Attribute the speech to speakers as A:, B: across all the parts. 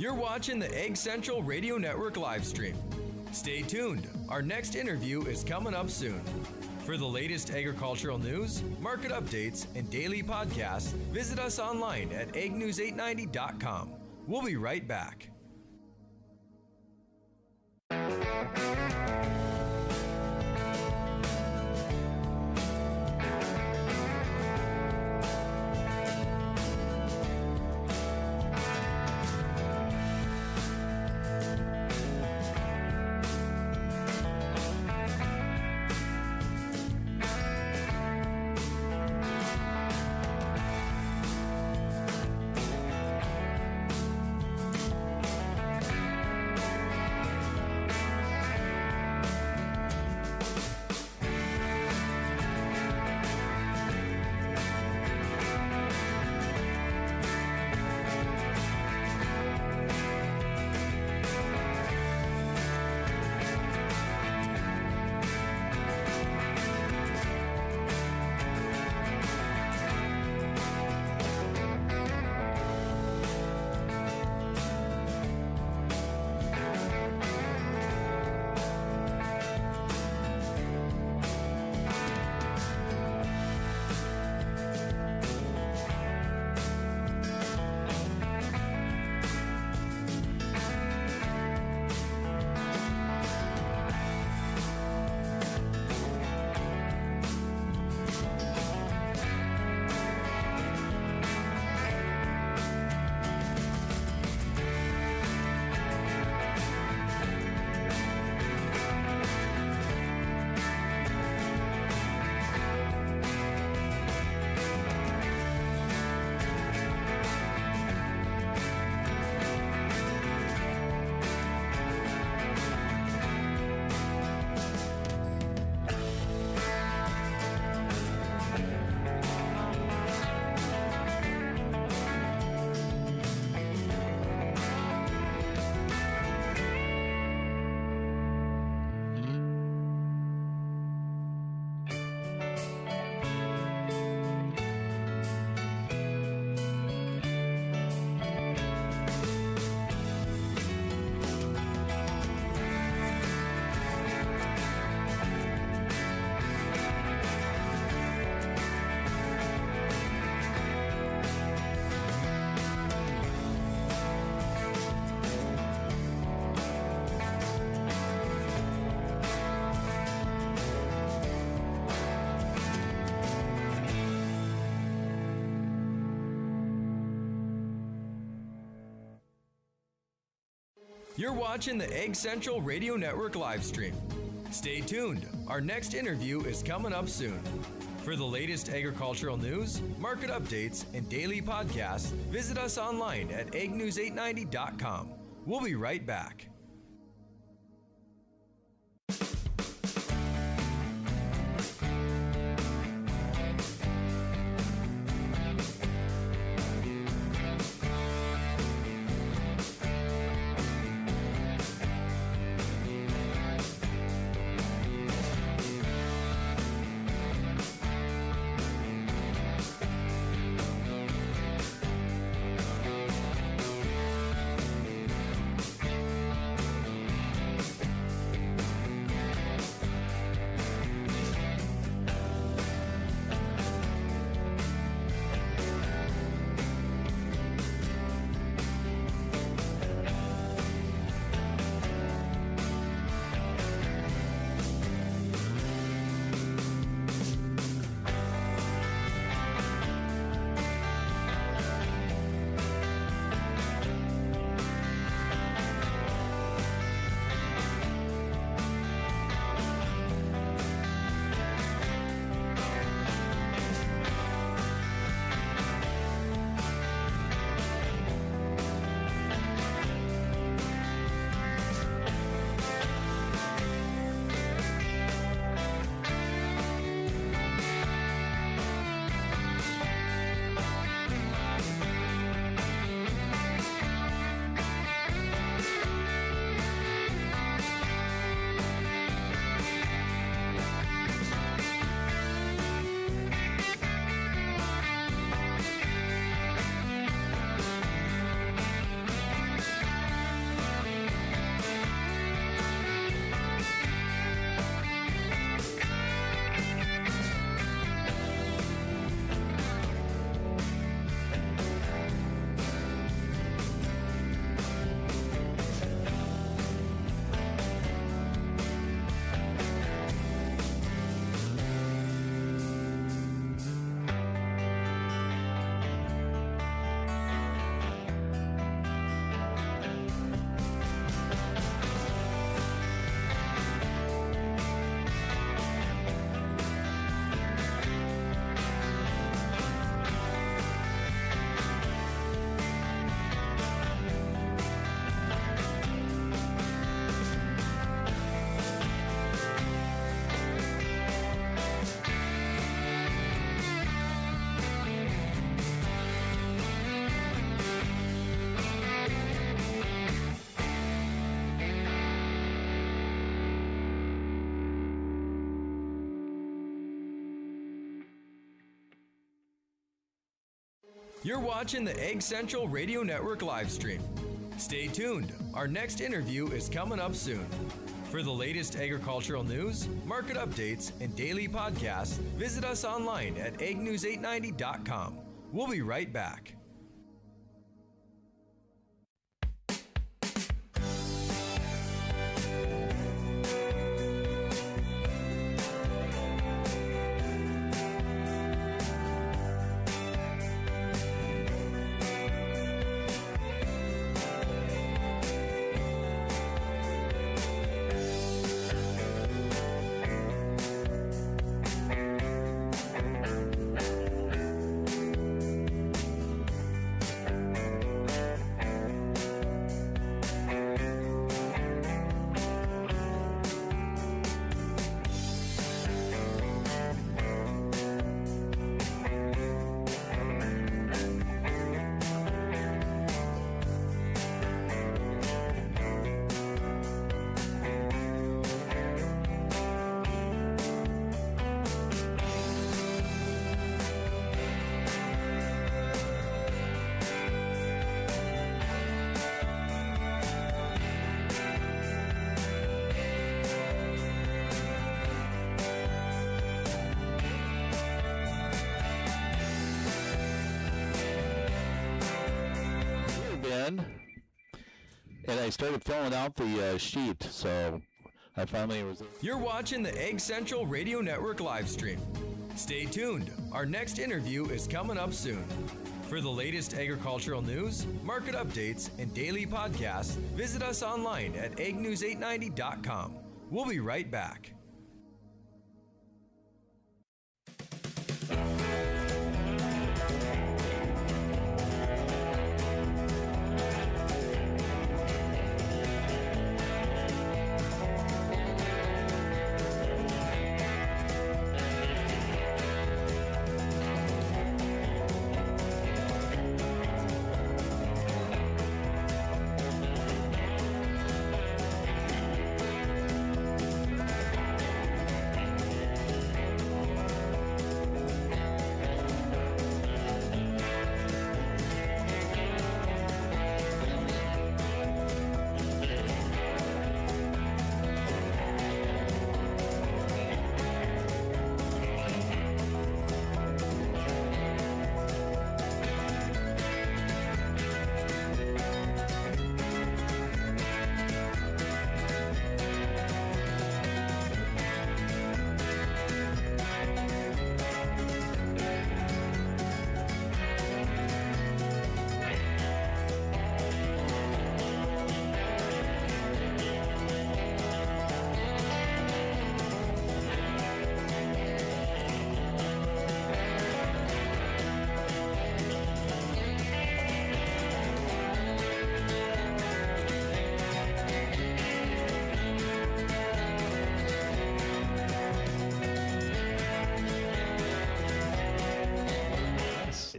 A: You're watching the Egg Central Radio Network live stream. Stay tuned. Our next interview is coming up soon. For the latest agricultural news, market updates, and daily podcasts, visit us online at eggnews890.com. We'll be right back. You're watching the Egg Central Radio Network live stream. Stay tuned. Our next interview is coming up soon. For the latest agricultural news, market updates, and daily podcasts, visit us online at eggnews890.com. We'll be right back. You're watching the Egg Central Radio Network live stream. Stay tuned. Our next interview is coming up soon. For the latest agricultural news, market updates, and daily podcasts, visit us online at eggnews890.com. We'll be right back.
B: And I started filling out the sheet, so I finally was...
A: You're watching the Egg Central Radio Network live stream. Stay tuned. Our next interview is coming up soon. For the latest agricultural news, market updates, and daily podcasts, visit us online at eggnews890.com. We'll be right back.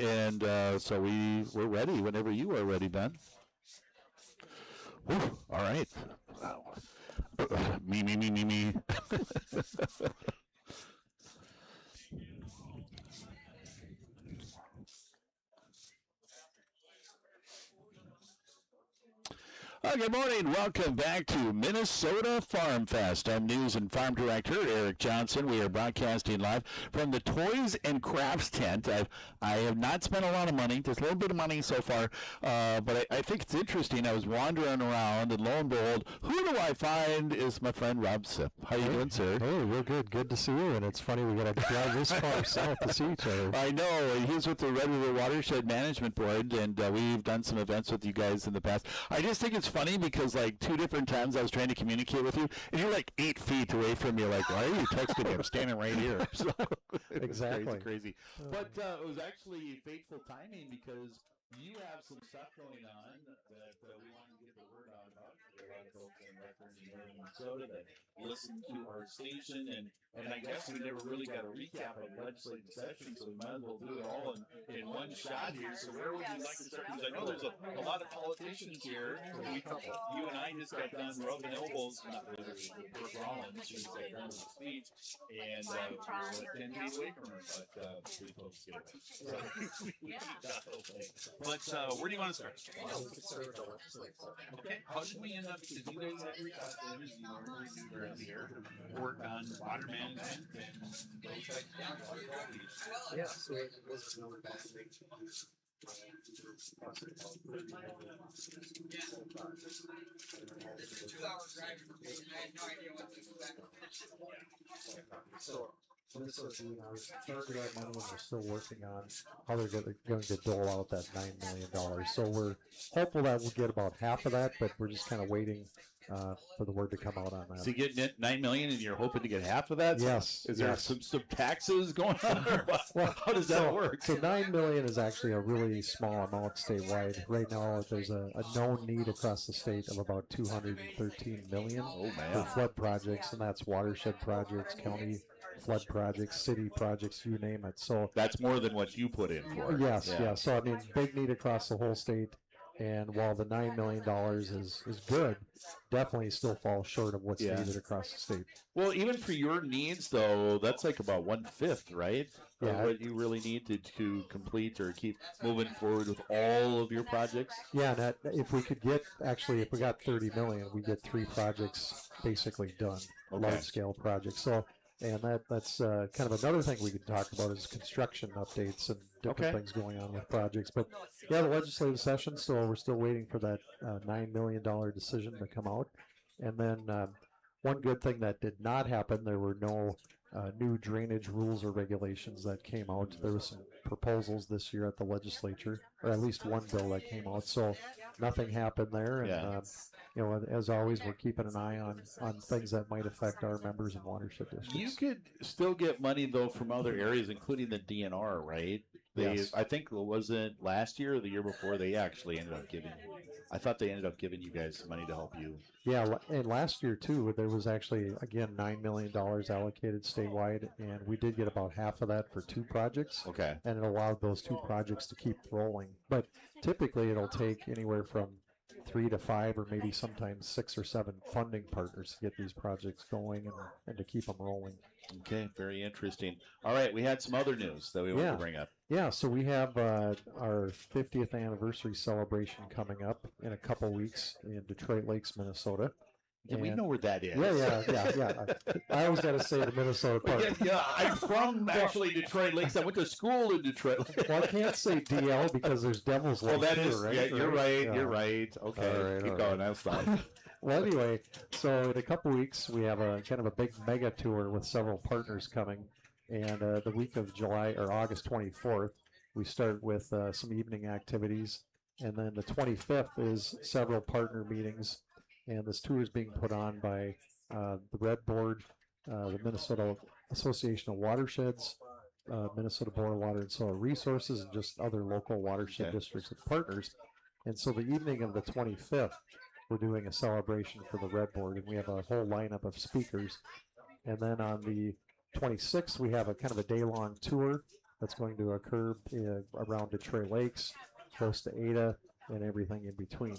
B: And so we're ready whenever you are ready, Ben. Whew, all right. Me. Good morning. Welcome back to Minnesota Farm Fest. I'm News and Farm Director Eric Johnson. We are broadcasting live from the Toys and Crafts tent. I have not spent a lot of money, just a little bit of money so far, but I think it's interesting. I was wandering around, and lo and behold, who do I find is my friend Rob Sipp. How you doing, sir?
C: Hey, we're good. Good to see you. And it's funny we got to drive this far south to see each other.
B: I know. He's with the Red River Watershed Management Board, and we've done some events with you guys in the past. I just think it's funny because, like, 2 different times I was trying to communicate with you, and you're like 8 feet away from me. Like, why are you texting me? I'm standing right here. So
C: Exactly.
B: Crazy. But it was actually fateful timing because you have some stuff going on that we want to get the word out about. There are a lot of folks in Western and Northern Minnesota that listen to our station, and I guess we never really got a recap of legislative session, so we might as well do it all in one shot here. So where would you like to start? Because I know there's a lot of politicians here. You and I just got done rubbing elbows, not really, with Burt Rollins, who's got done with the speech, and we're 10 feet away from her, but pretty close to get away. But where do you want to start? Okay. How did we end up? Because you guys have requested, you normally do around here, work on water management and those types of things.
D: Yeah, so it was another bad thing. 2 hour drive for me. I had no idea what to do. So
C: this is target money, and we're still working on how they're going to dole out that $9 million. So we're hopeful that we'll get about half of that, but we're just kind of waiting for the word to come out on that.
B: So you get $9 million, and you're hoping to get half of that?
C: Yes.
B: Is there some taxes going on? Or well, how does that work?
C: So $9 million is actually a really small amount statewide. Right now, there's a known need across the state of about $213 million for flood projects, and that's watershed projects, county flood projects, city projects, you name it. So
B: that's more than what you put in for.
C: Yes, yeah. So I mean, big need across the whole state. And while the $9 million is good, definitely still falls short of what's needed across the state.
B: Well, even for your needs, though, that's like about 1/5, right?
C: Yeah.
B: What you really need to complete or keep moving forward with all of your projects?
C: Yeah, and if we got 30 million, we get 3 projects basically done, large-scale projects. So, and that's kind of another thing we can talk about is construction updates and different things going on with projects. But yeah, the legislative session, so we're still waiting for that $9 million decision to come out. And then one good thing that did not happen, there were no new drainage rules or regulations that came out. There were some proposals this year at the legislature, or at least one bill that came out. So nothing happened there. And you know, as always, we're keeping an eye on things that might affect our members and watershed districts.
B: You could still get money, though, from other areas, including the DNR, right?
C: Yes.
B: I think, was it last year or the year before, they actually ended up giving, I thought they ended up giving you guys some money to help you.
C: Yeah, and last year, too, there was actually, again, $9 million allocated statewide, and we did get about half of that for 2 projects.
B: Okay.
C: And it allowed those 2 projects to keep rolling. But typically, it'll take anywhere from 3 to 5 or maybe sometimes 6 or 7 funding partners to get these projects going and to keep them rolling.
B: Okay, very interesting. All right, we had some other news that we want to bring up.
C: Yeah, so we have our 50th anniversary celebration coming up in a couple weeks in Detroit Lakes, Minnesota.
B: Yeah, we know where that is.
C: Yeah. I always got to say the Minnesota part.
B: Yeah, I'm from actually Detroit Lakes. I went to school in Detroit Lakes.
C: Well, I can't say DL because there's Devil's Lake.
B: Well, that is,
C: right?
B: yeah, you're right. Yeah. You're right. Okay, keep going. That's fine.
C: Well, anyway, so in a couple weeks, we have a kind of a big mega tour with several partners coming. And the week of July or August 24th, we start with some evening activities. And then the 25th is several partner meetings. And this tour is being put on by the Red Board, the Minnesota Association of Watersheds, Minnesota Board of Water and Soil Resources, and just other local watershed districts and partners. And so the evening of the 25th, we're doing a celebration for the Red Board, and we have a whole lineup of speakers. And then on the 26th, we have a kind of a day-long tour that's going to occur around Detroit Lakes, close to Ada, and everything in between.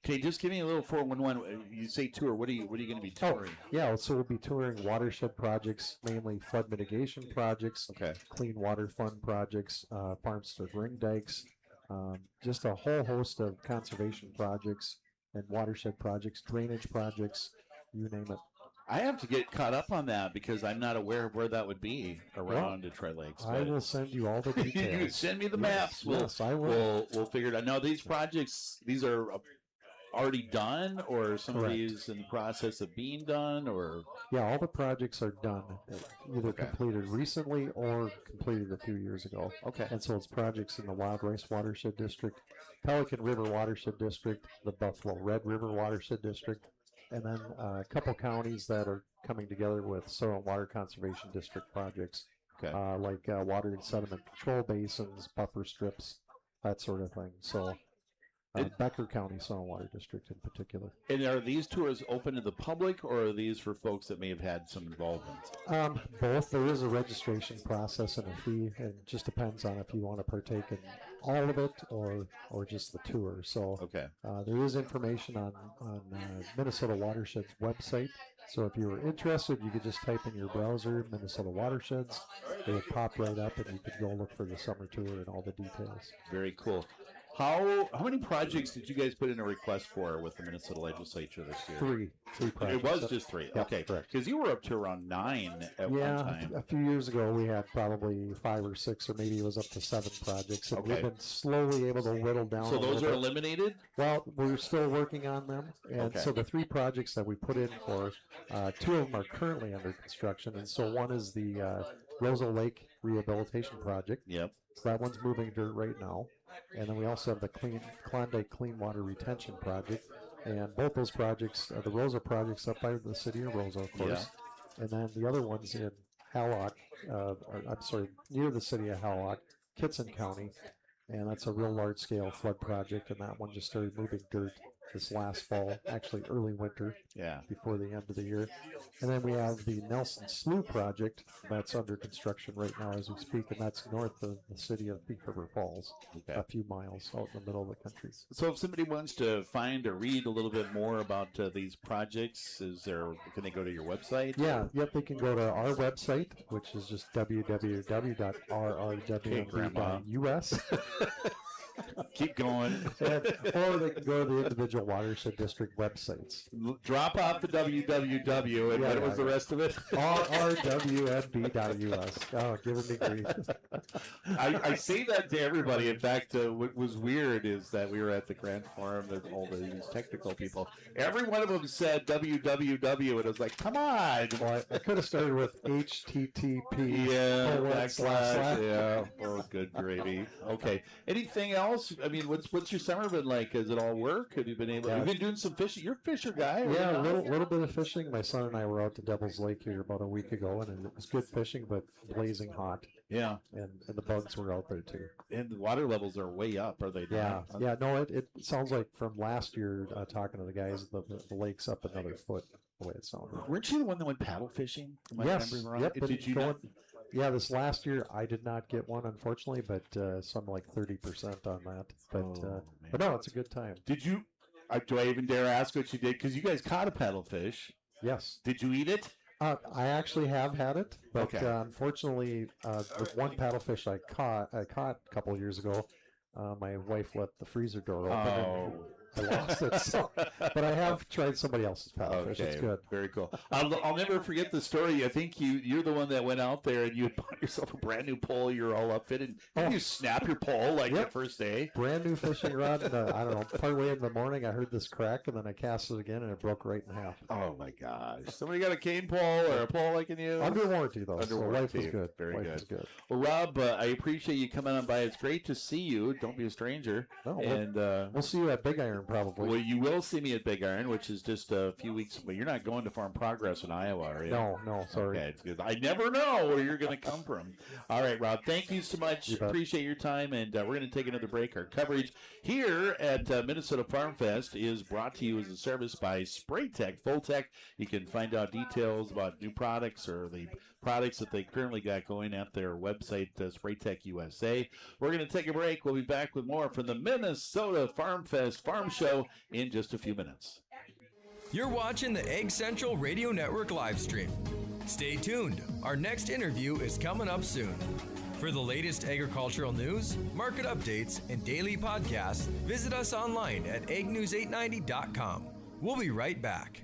B: Okay, just give me a little 411. You say tour. What are you going to be touring?
C: Yeah, so we'll be touring watershed projects, mainly flood mitigation projects, clean water fund projects, farmstead ring dikes, just a whole host of conservation projects and watershed projects, drainage projects, you name it.
B: I have to get caught up on that because I'm not aware of where that would be around Detroit Lakes.
C: I will send you all the details.
B: You send me the maps.
C: Yes, I will.
B: We'll figure it out. Now, these projects, these are already done, or some of these in the process of being done, or?
C: Yeah, all the projects are done, either completed recently or completed a few years ago.
B: Okay.
C: And so it's projects in the Wild Rice Watershed District, Pelican River Watershed District, the Buffalo Red River Watershed District, and then a couple counties that are coming together with Soil and Water Conservation District projects, like water and sediment control basins, buffer strips, that sort of thing. So Becker County Soil Water District in particular.
B: And are these tours open to the public, or are these for folks that may have had some involvement?
C: Both. There is a registration process and a fee, and it just depends on if you want to partake in all of it or just the tour. So
B: Okay.
C: there is information on Minnesota Watershed's website. So if you were interested, you could just type in your browser Minnesota Watersheds. It would pop right up, and you could go look for the summer tour and all the details.
B: Very cool. How many projects did you guys put in a request for with the Minnesota legislature this year?
C: Three projects.
B: It was just 3.
C: Yeah,
B: Okay.
C: correct.
B: Because you were up to around 9 at one time.
C: A few years ago we had probably 5 or 6, or maybe it was up to 7 projects. And
B: Okay.
C: we've been slowly able to whittle down.
B: So
C: a
B: those
C: little
B: are
C: bit.
B: eliminated?
C: Well, we're still working on them, and
B: Okay.
C: so the 3 projects that we put in for, 2 of them are currently under construction, and so one is the Rosa Lake Rehabilitation Project.
B: Yep.
C: So that one's moving dirt right now, and then we also have the Klondike Clean Water Retention Project, and both those projects, the Rosa project's up by the city of Rosa, of course, and then the other one's in Hallock, near the city of Hallock, Kitson County, and that's a real large-scale flood project, and that one just started moving dirt this last fall, actually early winter,
B: Yeah.
C: before the end of the year. And then we have the Nelson Slough project that's under construction right now as we speak, and that's north of the city of Thief River Falls,
B: Okay.
C: a few miles out in the middle of the country.
B: So if somebody wants to find or read a little bit more about these projects, can they go to your website?
C: Yeah, yep, they can go to our website, which is just
B: Grandma.
C: www.rrwmb.us.
B: Keep going.
C: Or they can go to the individual watershed district websites.
B: Drop off the www, and what was the rest of it?
C: rrwmb.us. Oh, giving me grief.
B: I say that to everybody. In fact, what was weird is that we were at the Grand Forum with all these technical people. Every one of them said www, and I was like, come on.
C: Well, I could have started with HTTP.
B: Yeah,
C: //
B: yeah. Oh, good gravy. Okay. Anything else? I mean, what's your summer been like? Has it all work? Have you been able?
C: Yeah.
B: You've been doing some fishing. You're a fisher guy.
C: Yeah,
B: right
C: a
B: now?
C: little bit of fishing. My son and I were out to Devil's Lake here about a week ago, and it was good fishing, but blazing hot,
B: Yeah.
C: and the bugs were out there too.
B: And the water levels are way up. Are they?
C: Yeah,
B: not?
C: yeah. No, it sounds like from last year talking to the guys, the lake's up another foot. The way it sounded.
B: Weren't you the one that went paddle fishing? Am I
C: Yes.
B: remembering
C: Yep.
B: right?
C: but
B: Did you
C: going-
B: not?
C: Yeah, this last year I did not get one, unfortunately, but some like 30% on that. But
B: man.
C: but no, it's a good time.
B: Did you? Do I even dare ask what you did? Because you guys caught a paddlefish.
C: Yes.
B: Did you eat it?
C: I actually have had it, but
B: Okay.
C: Unfortunately, the one paddlefish I caught a couple of years ago, my wife left the freezer door open.
B: Oh.
C: And I lost it. So, but I have tried somebody else's paddlefish. It's good.
B: Very cool. I'll never forget the story. I think you're the one that went out there and you had bought yourself a brand new pole. You're all upfitted. Did you snap your pole like
C: Yep.
B: the first day?
C: Brand new fishing rod. And, I don't know. Partway in the morning, I heard this crack, and then I cast it again, and it broke right in half.
B: Oh my gosh! Somebody got a cane pole or a pole like in you?
C: Under warranty, though.
B: Under
C: so life
B: warranty.
C: was good.
B: Very
C: life
B: good.
C: was good.
B: Well, Rob, I appreciate you coming on by. It's great to see you. Don't be a stranger.
C: No,
B: And
C: we'll see you at Big Iron probably.
B: well, you will see me at Big Iron, which is just a few weeks. But you're not going to Farm Progress in Iowa, are you?
C: No, sorry.
B: Okay, it's good. I never know where you're going to come from. All right, Rob, thank you so much.
C: You bet.
B: Appreciate your time, and we're going to take another break. Our coverage here at Minnesota Farm Fest is brought to you as a service by Spraytech Full-Tech. You can find out details about new products or the products that they currently got going at their website, Spraytech USA. We're going to take a break. We'll be back with more from the Minnesota Farm Fest Farm Show in just a few minutes.
A: You're watching the Egg Central Radio Network live stream. Stay tuned. Our next interview is coming up soon. For the latest agricultural news, market updates, and daily podcasts, visit us online at eggnews890.com. We'll be right back.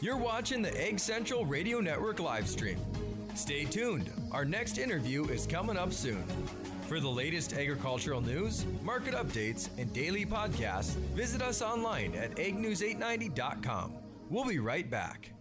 A: You're watching the Egg Central Radio Network live stream. Stay tuned. Our next interview is coming up soon. For the latest agricultural news, market updates, and daily podcasts, visit us online at eggnews890.com. We'll be right back.